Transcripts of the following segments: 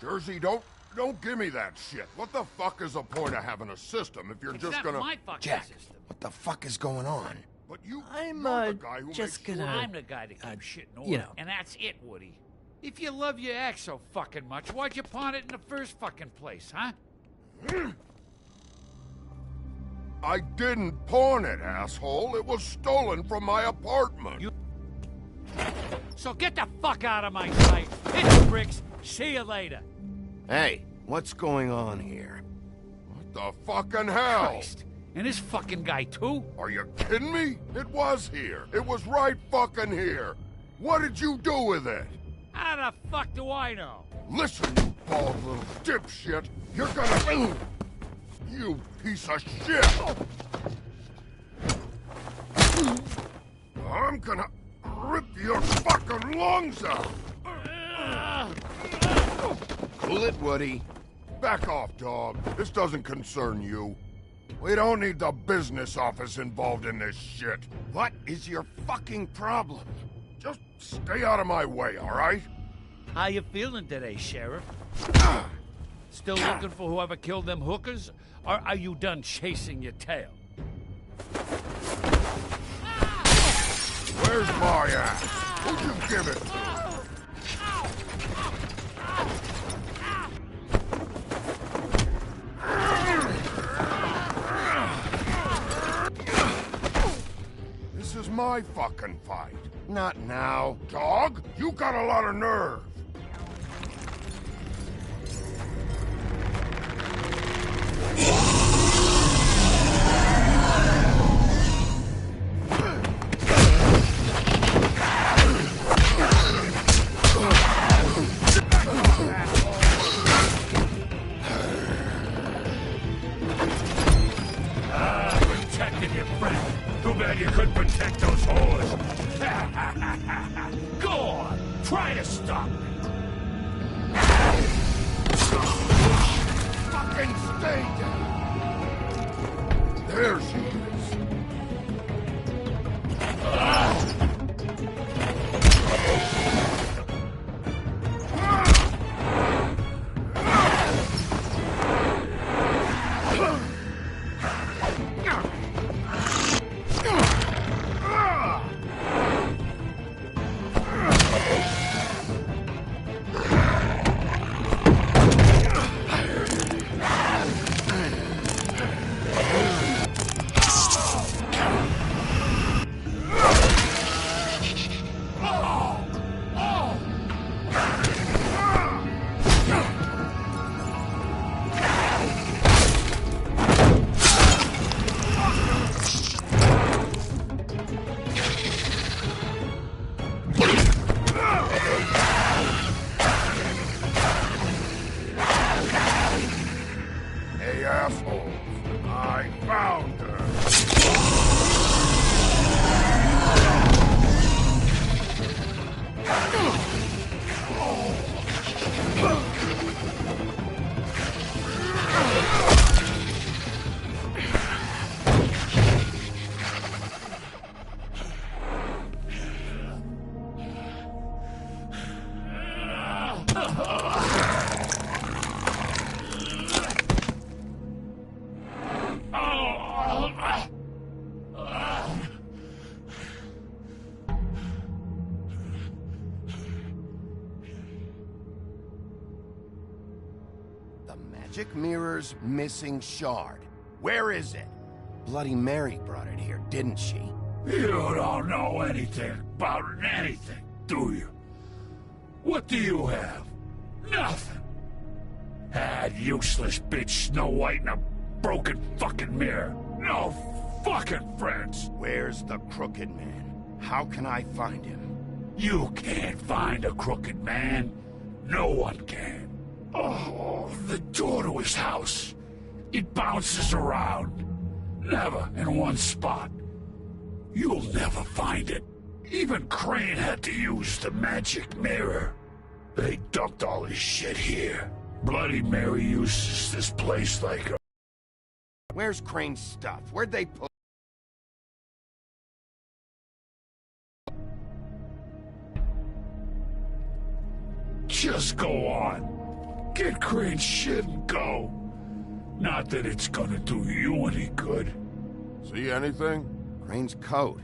Jersey, don't give me that shit. What the fuck is the point of having a system if you're just gonna... my fucking Jack, system. what the fuck is going on? But you're I'm the guy who just makes gonna... sure... I'm the guy that keeps shit in order, you know. and that's it, Woody. If you love your ex so fucking much, why'd you pawn it in the first fucking place, huh? I didn't pawn it, asshole. It was stolen from my apartment. So get the fuck out of my sight. Hit the bricks. See you later. Hey, what's going on here? What the fucking hell? Christ. And this fucking guy, too? Are you kidding me? It was here. It was right fucking here. What did you do with it? How the fuck do I know? Listen, you bald little dipshit. You're gonna... You piece of shit! I'm gonna rip your fucking lungs out! Cool it, Woody. Back off, dog. This doesn't concern you. We don't need the business office involved in this shit. What is your fucking problem? Just stay out of my way, all right? How you feeling today, Sheriff? Still looking for whoever killed them hookers? Or are you done chasing your tail? Where's my ass? Who'd you give it to? This is my fucking fight. Not now. Dog, you got a lot of nerve. Protected your friend. Too bad you couldn't protect those whores. Go on, try to stop me. Fucking stay down. There she is. Hey, asshole. I found her. The magic mirror's missing shard. Where is it? Bloody Mary brought it here, didn't she? You don't know anything about anything, do you? What do you have? Nothing. Had useless bitch Snow White and a broken fucking mirror. No fucking friends. Where's the crooked man? How can I find him? You can't find a crooked man. No one can. Oh, the door to his house. It bounces around. Never in one spot. You'll never find it. Even Crane had to use the magic mirror. They dumped all his shit here. Bloody Mary uses this place like a... Where's Crane's stuff? Where'd they put... Just go on. Get Crane's shit and go. Not that it's gonna do you any good. See anything? Crane's coat.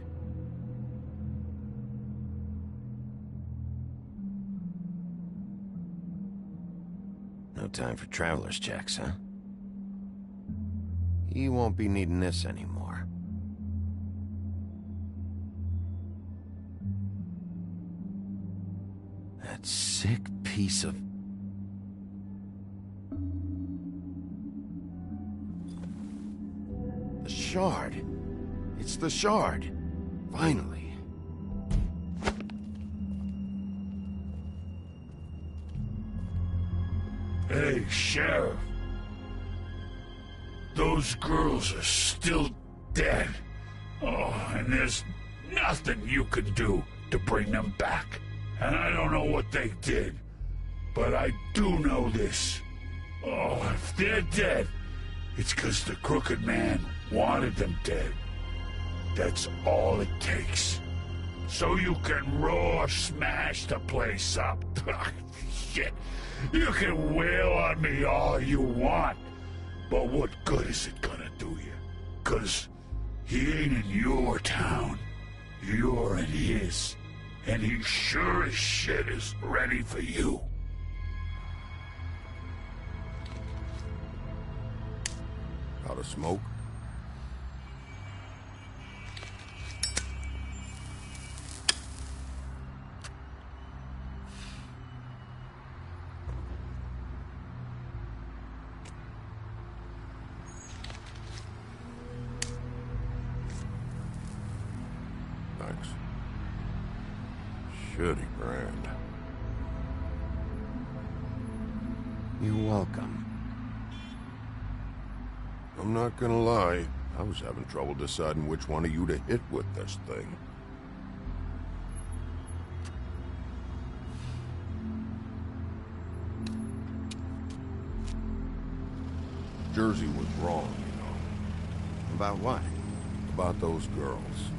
No time for traveler's checks, huh? He won't be needing this anymore. That sick piece of... The shard. It's the shard. Finally. Hey, Sheriff. Those girls are still dead. Oh, and there's nothing you can do to bring them back. And I don't know what they did, but I do know this. Oh, if they're dead, it's 'cause the Crooked Man wanted them dead. That's all it takes. So you can raw smash the place up. Shit. You can wail on me all you want, but what good is it gonna do you? 'Cause he ain't in your town. You're in his. And he sure as shit is ready for you. Out of smoke? Thanks. Shitty brand. You're welcome. I'm not gonna lie, I was having trouble deciding which one of you to hit with this thing. Jersey was wrong, you know. About what? About those girls.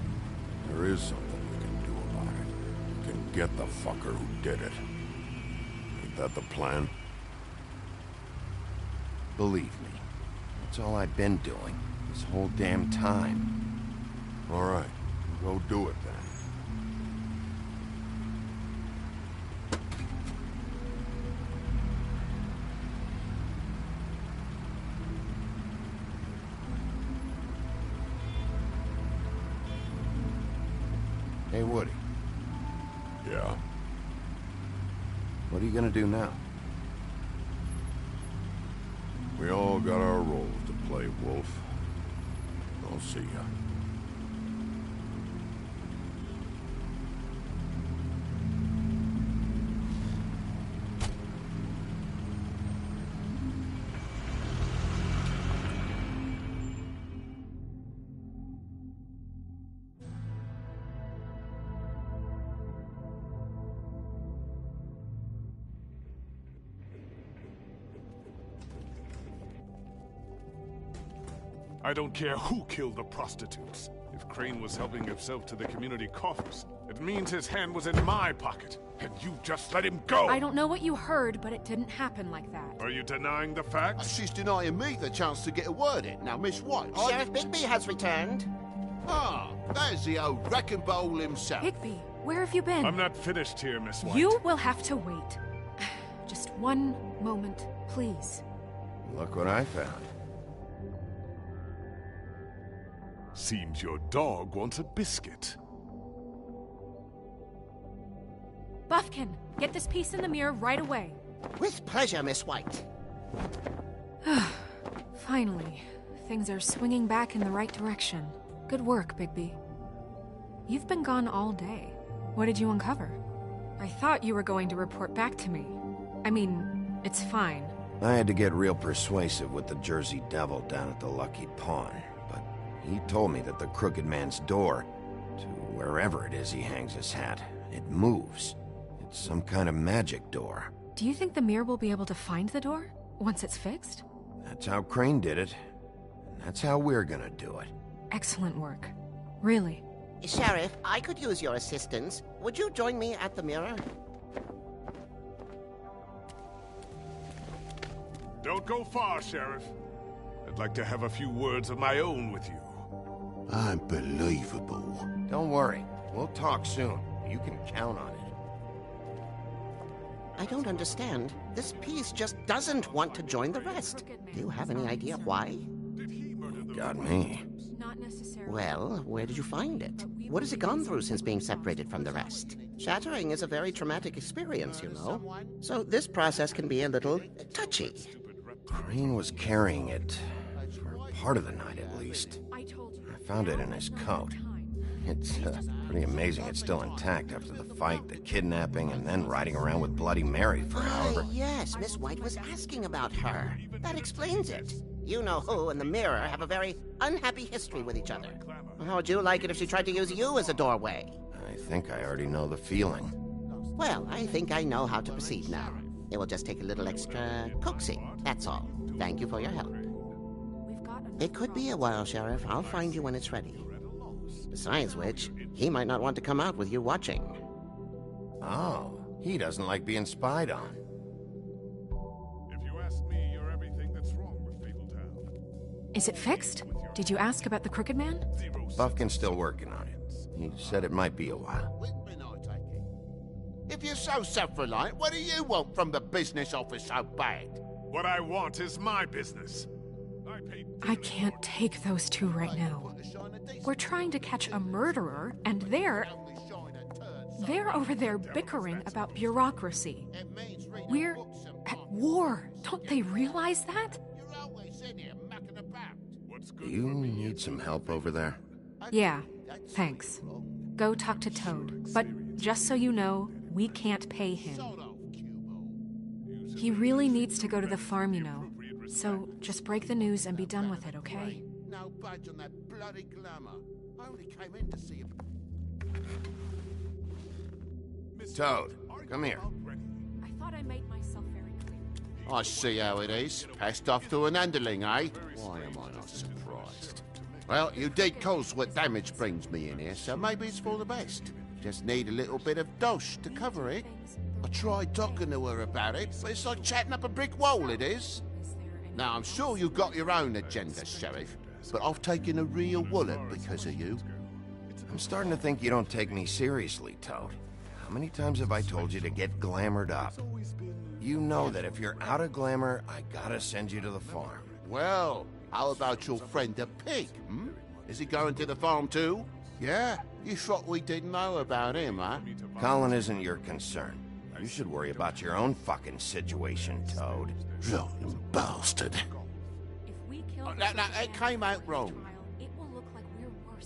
There is something we can do about it. We can get the fucker who did it. Ain't that the plan? Believe me. That's all I've been doing, this whole damn time. All right, go do it then. Hey, Woody. Yeah? What are you gonna do now? We all got our roles to play, Wolf. I'll see ya. I don't care who killed the prostitutes. If Crane was helping himself to the community coffers, it means his hand was in my pocket, and you just let him go! I don't know what you heard, but it didn't happen like that. Are you denying the fact? She's denying me the chance to get a word in. Now, Miss White... Sheriff Bigby has returned. Ah, there's the old wrecking bowl himself. Bigby, where have you been? I'm not finished here, Miss White. You will have to wait. Just one moment, please. Look what I found. Seems your dog wants a biscuit. Buffkin, get this piece in the mirror right away. With pleasure, Miss White. Finally, things are swinging back in the right direction. Good work, Bigby. You've been gone all day. What did you uncover? I thought you were going to report back to me. I mean, it's fine. I had to get real persuasive with the Jersey Devil down at the Lucky Pawn, but He told me that the Crooked Man's door, to wherever it is he hangs his hat, it moves. It's some kind of magic door. Do you think the mirror will be able to find the door once it's fixed? That's how Crane did it. And that's how we're gonna do it. Excellent work. Really. Sheriff, I could use your assistance. Would you join me at the mirror? Don't go far, Sheriff. I'd like to have a few words of my own with you. Unbelievable. Don't worry. We'll talk soon. You can count on it. I don't understand. This piece just doesn't want to join the rest. Do you have any idea why? Got me. Not necessarily. Well, where did you find it? What has it gone through since being separated from the rest? Shattering is a very traumatic experience, you know. So this process can be a little touchy. Crane was carrying it for part of the night, at least. I told you. I found it in his coat. It's pretty amazing it's still intact after the fight, the kidnapping, and then riding around with Bloody Mary for however... Yes, Miss White was asking about her. That explains it. You know who and the mirror have a very unhappy history with each other. How would you like it if she tried to use you as a doorway? I think I already know the feeling. Well, I think I know how to proceed now. It will just take a little extra coaxing, that's all. Thank you for your help. It could be a while, Sheriff. I'll find you when it's ready. Besides which, he might not want to come out with you watching. Oh, he doesn't like being spied on. If you ask me, you're everything that's wrong with Fabletown. Is it fixed? Did you ask about the Crooked Man? Buffkin's still working on it. He said it might be a while. If you're so self-reliant, what do you want from the business office so bad? What I want is my business. I can't take those two right now. We're trying to catch a murderer, and they're over there bickering about bureaucracy. We're at war. Don't they realize that? Do you need some help over there? Yeah, thanks. Go talk to Toad. But just so you know, we can't pay him. He really needs to go to the farm, you know. So just break the news and be done with it, okay? No budge on that bloody glamour. I only came in to see him. Toad, come here. I thought I made myself very clear. I see how it is. Passed off to an underling, eh? Why am I not surprised? Well, you did cause what damage brings me in here, so maybe it's for the best. Just need a little bit of dosh to cover it. I tried talking to her about it, but it's like chatting up a brick wall, it is. Now, I'm sure you've got your own agenda, Sheriff, but I've taken a real wallet because of you. I'm starting to think you don't take me seriously, Toad. How many times have I told you to get glamored up? You know that if you're out of glamour, I gotta send you to the farm. Well, how about your friend the pig, hmm? Is he going to the farm too? Yeah? You thought we didn't know about him, huh? Colin isn't your concern. You should worry about your own fucking situation, Toad. Rotten bastard. Now, it came out wrong.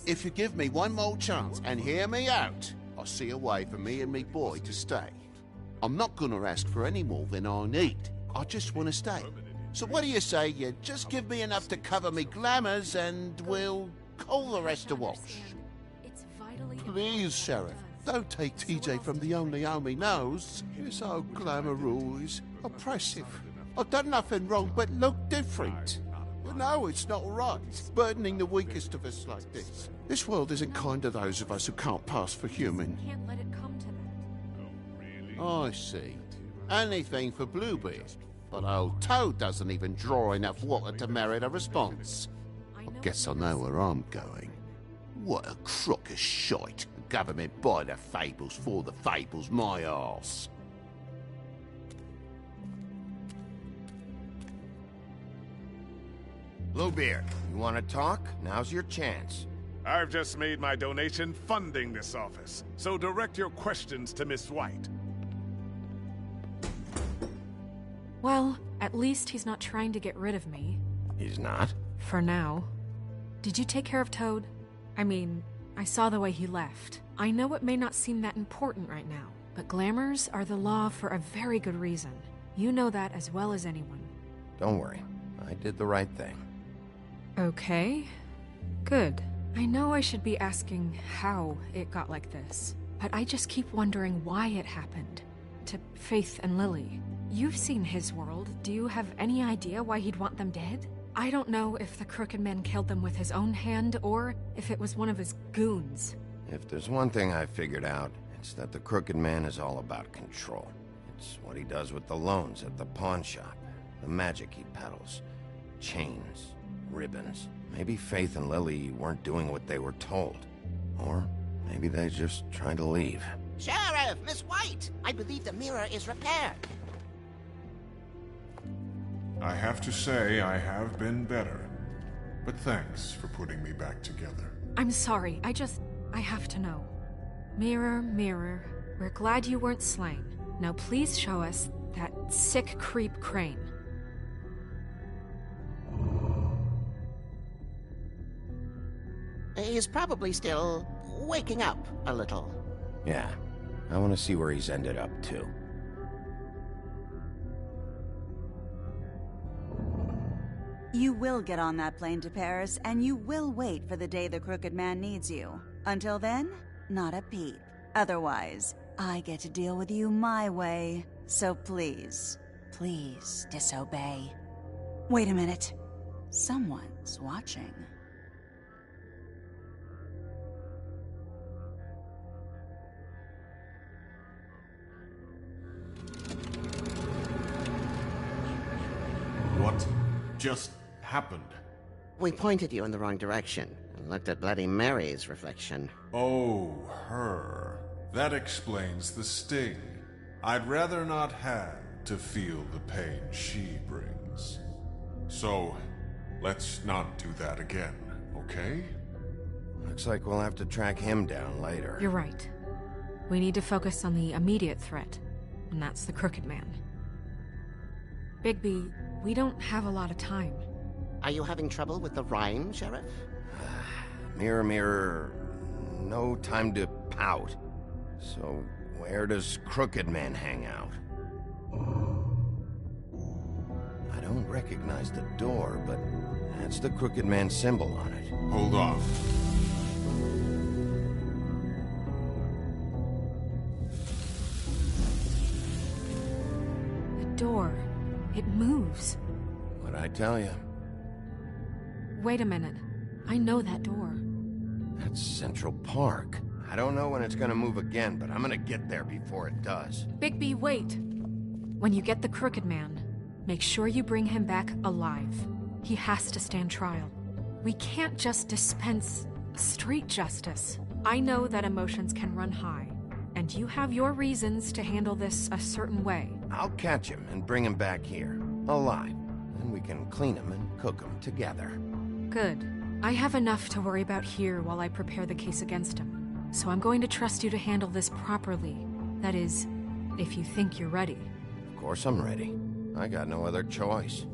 If you give me one more chance and hear me out, I'll see a way for me and me boy to stay. I'm not gonna ask for any more than I need. I just want to stay. So what do you say you just give me enough to cover me glamours and we'll call the rest a wash? Please, Sheriff, don't take TJ from the only home he knows. This old glamour rule is oppressive. I've done nothing wrong but look different. You know it's not right, burdening the weakest of us like this. This world isn't kind to those of us who can't pass for human. Can't let it come to that. I see. Anything for Bluebeard. But old Toad doesn't even draw enough water to merit a response. I guess I know where I'm going. What a crock of shite. The government buy the fables for the fables, my arse. Bluebeard, you want to talk? Now's your chance. I've just made my donation funding this office, so direct your questions to Miss White. Well, at least he's not trying to get rid of me. He's not? For now. Did you take care of Toad? I mean, I saw the way he left. I know it may not seem that important right now, but glamours are the law for a very good reason. You know that as well as anyone. Don't worry. I did the right thing. Okay. Good. I know I should be asking how it got like this, but I just keep wondering why it happened. To Faith and Lily. You've seen his world. Do you have any idea why he'd want them dead? I don't know if the Crooked Man killed them with his own hand, or if it was one of his goons. If there's one thing I figured out, it's that the Crooked Man is all about control. It's what he does with the loans at the pawn shop, the magic he peddles, chains, ribbons. Maybe Faith and Lily weren't doing what they were told. Or maybe they just tried to leave. Sheriff, Miss White! I believe the mirror is repaired. I have to say I have been better. But thanks for putting me back together. I'm sorry, I have to know. Mirror, mirror, we're glad you weren't slain. Now please show us that sick creep Crane. He's probably still waking up a little. Yeah, I want to see where he's ended up, too. You will get on that plane to Paris, and you will wait for the day the Crooked Man needs you. Until then, not a peep. Otherwise, I get to deal with you my way. So please, please disobey. Wait a minute. Someone's watching. What just happened? We pointed you in the wrong direction and looked at Bloody Mary's reflection. Oh, her. That explains the sting. I'd rather not have to feel the pain she brings. So, let's not do that again, okay? Looks like we'll have to track him down later. You're right. We need to focus on the immediate threat, and that's the Crooked Man. Bigby, we don't have a lot of time. Are you having trouble with the rhyme, Sheriff? Mirror, mirror, no time to pout. So, where does Crooked Man hang out? I don't recognize the door, but that's the Crooked Man symbol on it. Hold on. The door. It moves. What'd I tell you? Wait a minute. I know that door. That's Central Park. I don't know when it's gonna move again, but I'm gonna get there before it does. Bigby, wait! When you get the Crooked Man, make sure you bring him back alive. He has to stand trial. We can't just dispense street justice. I know that emotions can run high, and you have your reasons to handle this a certain way. I'll catch him and bring him back here, alive. Then we can clean him and cook him together. Good. I have enough to worry about here while I prepare the case against him. So I'm going to trust you to handle this properly. That is, if you think you're ready. Of course I'm ready. I got no other choice.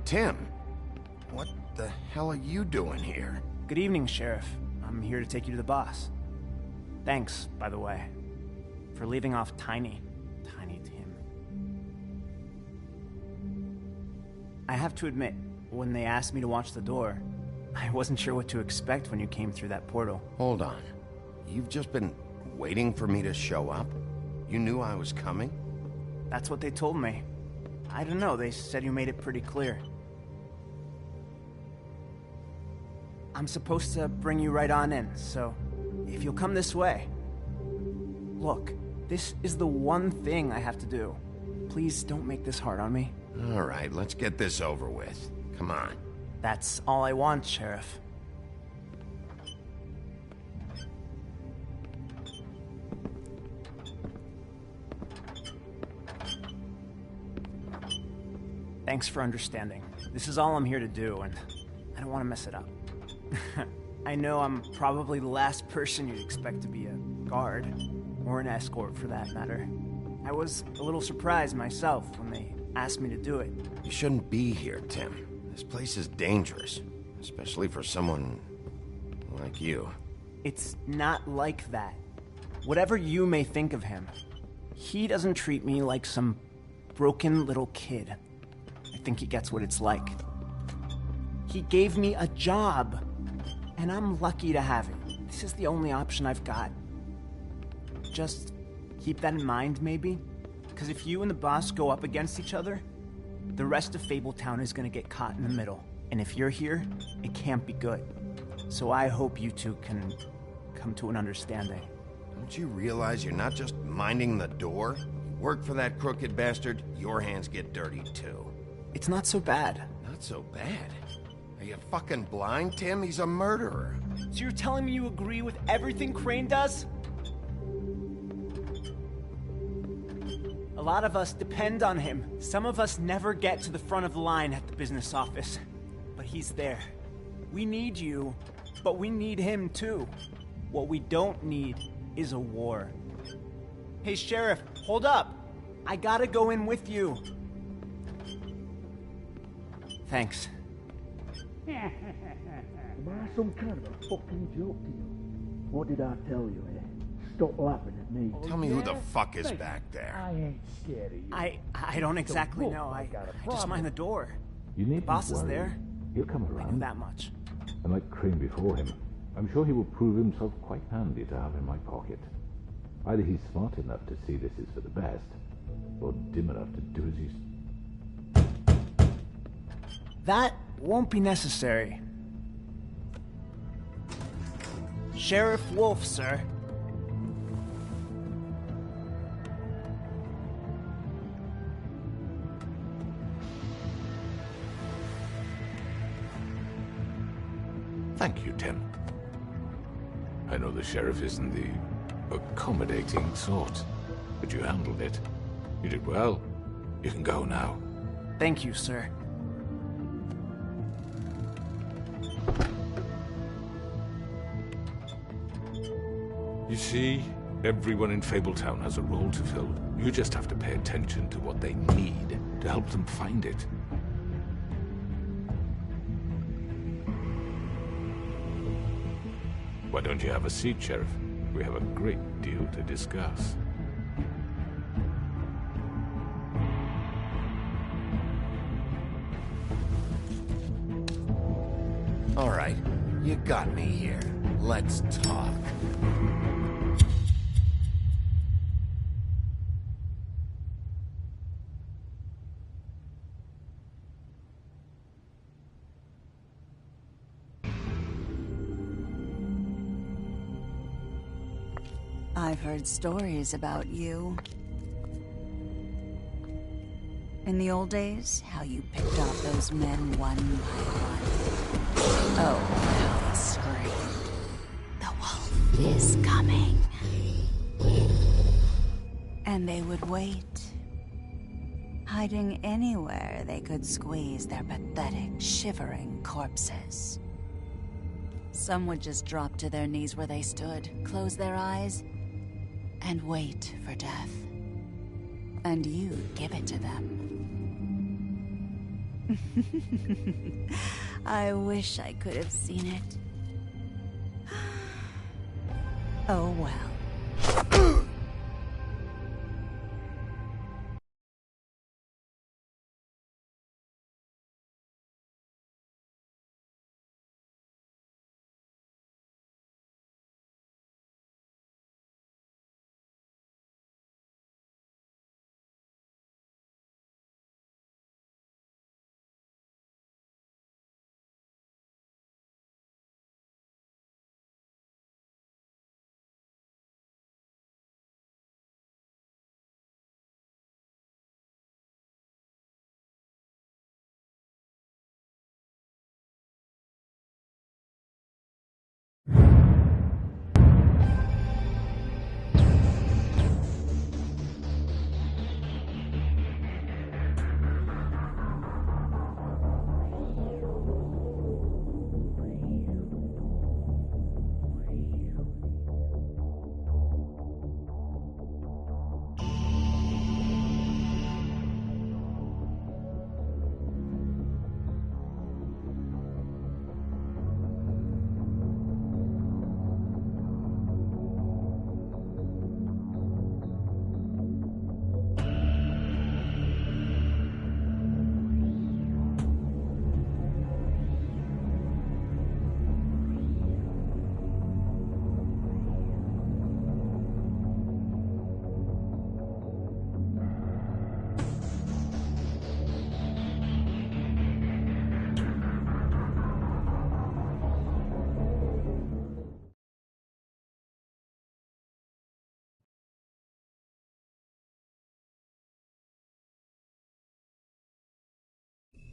Tim, what the hell are you doing here? Good evening, Sheriff. I'm here to take you to the boss. Thanks, by the way, for leaving off Tiny Tim. I have to admit, when they asked me to watch the door, I wasn't sure what to expect when you came through that portal. Hold on. You've just been waiting for me to show up? You knew I was coming? That's what they told me. I don't know, they said you made it pretty clear. I'm supposed to bring you right on in, so if you'll come this way. Look, this is the one thing I have to do. Please don't make this hard on me. All right, let's get this over with. Come on. That's all I want, Sheriff. Thanks for understanding. This is all I'm here to do, and I don't want to mess it up. I know I'm probably the last person you'd expect to be a guard, or an escort for that matter. I was a little surprised myself when they asked me to do it. You shouldn't be here, Tim. This place is dangerous, especially for someone like you. It's not like that. Whatever you may think of him, he doesn't treat me like some broken little kid. I think he gets what it's like. He gave me a job, and I'm lucky to have it. This is the only option I've got. Just keep that in mind, maybe? Because if you and the boss go up against each other, the rest of Fabletown is gonna get caught in the middle. And if you're here, it can't be good. So I hope you two can come to an understanding. Don't you realize you're not just minding the door? You work for that crooked bastard, your hands get dirty too. It's not so bad. Not so bad? Are you fucking blind, Tim? He's a murderer. So you're telling me you agree with everything Crane does? A lot of us depend on him. Some of us never get to the front of the line at the business office. But he's there. We need you, but we need him too. What we don't need is a war. Hey, Sheriff, hold up. I gotta go in with you. Thanks. Am I some kind of a fucking joke to you? What did I tell you, eh? Stop laughing at me. Tell me who the fuck is back there. I ain't scared of you. I don't exactly know. I just mind the door. You need The boss is there. He'll come I know around. that much. And like Crane before him, I'm sure he will prove himself quite handy to have in my pocket. Either he's smart enough to see this is for the best, or dim enough to do as he's... That won't be necessary. Sheriff Wolf, sir. Thank you, Tim. I know the sheriff isn't the accommodating sort, but you handled it. You did well. You can go now. Thank you, sir. You see, everyone in Fabletown has a role to fill. You just have to pay attention to what they need to help them find it. Why don't you have a seat, Sheriff? We have a great deal to discuss. All right, you got me here. Let's talk. I've heard stories about you. In the old days, how you picked off those men one by one. Oh, how they screamed. The wolf is coming. And they would wait, hiding anywhere they could squeeze their pathetic, shivering corpses. Some would just drop to their knees where they stood, close their eyes, and wait for death. And you'd give it to them. I wish I could have seen it. Oh well.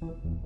you.